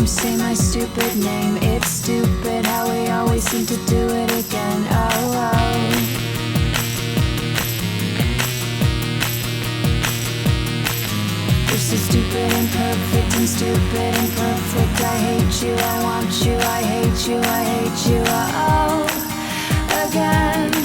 Say my stupid name. It's stupid how we always seem to do it again. Oh, oh. You're so stupid and perfect and stupid and perfect. I hate you, I want you, I hate you, I hate you. Oh, again.